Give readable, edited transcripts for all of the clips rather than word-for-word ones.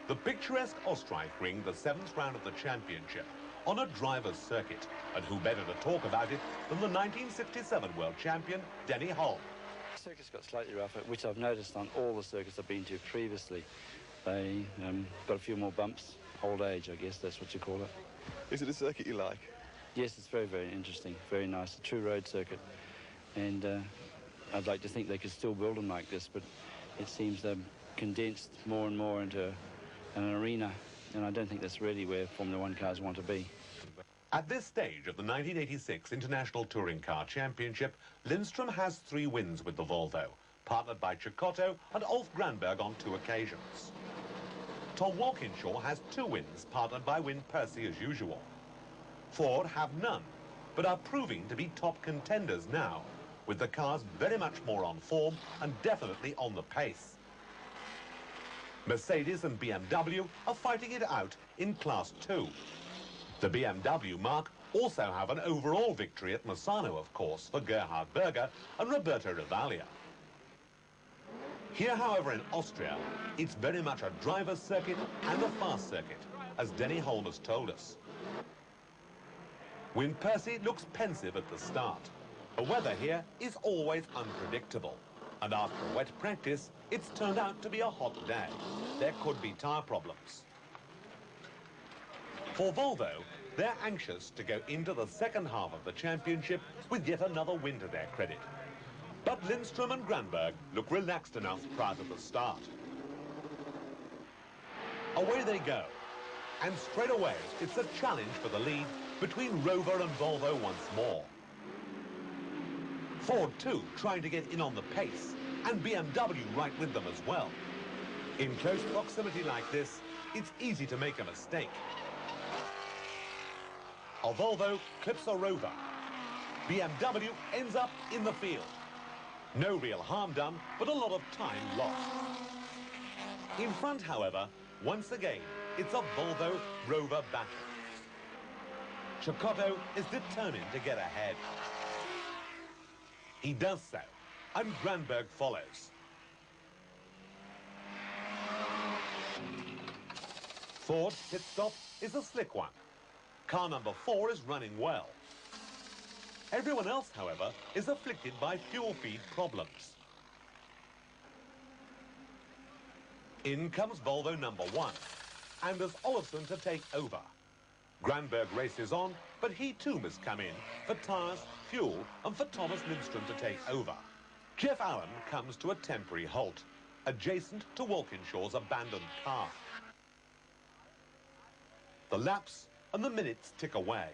the picturesque Osterreichring, the 7th round of the championship, on a driver's circuit. And who better to talk about it than the 1967 world champion, Denny Hulme. The circuit's got slightly rougher, which I've noticed on all the circuits I've been to previously. They got a few more bumps. Old age, I guess, that's what you call it. Is it a circuit you like? Yes, it's very, very interesting, very nice, a true road circuit. And I'd like to think they could still build them like this, but it seems they're condensed more and more into an arena, and I don't think that's really where Formula One cars want to be. At this stage of the 1986 International Touring Car Championship, Lindstrom has 3 wins with the Volvo, partnered by Cecotto and Ulf Granberg on 2 occasions. Tom Walkinshaw has 2 wins, partnered by Win Percy as usual. Ford have none, but are proving to be top contenders now, with the cars very much more on form and definitely on the pace. Mercedes and BMW are fighting it out in Class 2. The BMW marque also have an overall victory at Misano, of course, for Gerhard Berger and Roberto Ravaglia. Here, however, in Austria, it's very much a driver's circuit and a fast circuit, as Denny Hulme has told us. Win Percy looks pensive at the start. The weather here is always unpredictable, and after a wet practice, it's turned out to be a hot day. There could be tyre problems. For Volvo, they're anxious to go into the second half of the championship with yet another win to their credit. But Lindstrom and Granberg look relaxed enough prior to the start. Away they go, and straight away it's a challenge for the lead between Rover and Volvo once more. Ford too trying to get in on the pace, and BMW right with them as well. In close proximity like this, it's easy to make a mistake. A Volvo clips a Rover. BMW ends up in the field. No real harm done, but a lot of time lost. In front, however, once again, it's a Volvo-Rover battle. Cecotto is determined to get ahead. He does so, and Granberg follows. Ford's pit stop is a slick one. Car number 4 is running well. Everyone else, however, is afflicted by fuel feed problems. In comes Volvo number 1, Anders Olofsson to take over. Granberg races on, but he too must come in for tyres, fuel, and for Thomas Lindstrom to take over. Jeff Allen comes to a temporary halt, adjacent to Walkinshaw's abandoned car. The laps and the minutes tick away.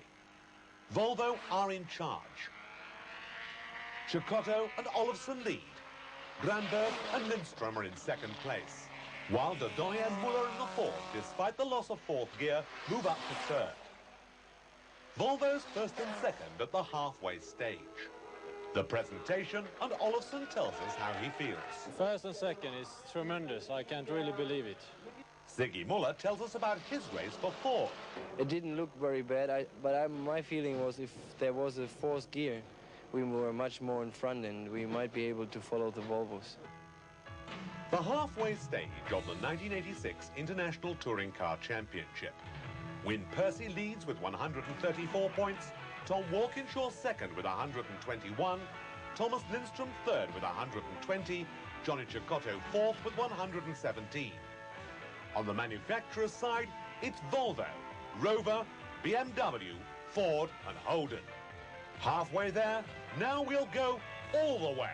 Volvo are in charge. Cecotto and Olofsson lead. Granberg and Lindstrom are in second place, while Dodoni and Muller in the fourth, despite the loss of fourth gear, move up to third. Volvo's first and second at the halfway stage. The presentation, and Olofsson tells us how he feels. First and second is tremendous. I can't really believe it. Siggy Muller tells us about his race for Ford. It didn't look very bad, my feeling was if there was a fourth gear, we were much more in front and we might be able to follow the Volvos. The halfway stage of the 1986 International Touring Car Championship. Win Percy leads with 134 points, Tom Walkinshaw second with 121, Thomas Lindstrom third with 120, Johnny Cecotto fourth with 117. On the manufacturer's side, it's Volvo, Rover, BMW, Ford and Holden. Halfway there, now we'll go all the way.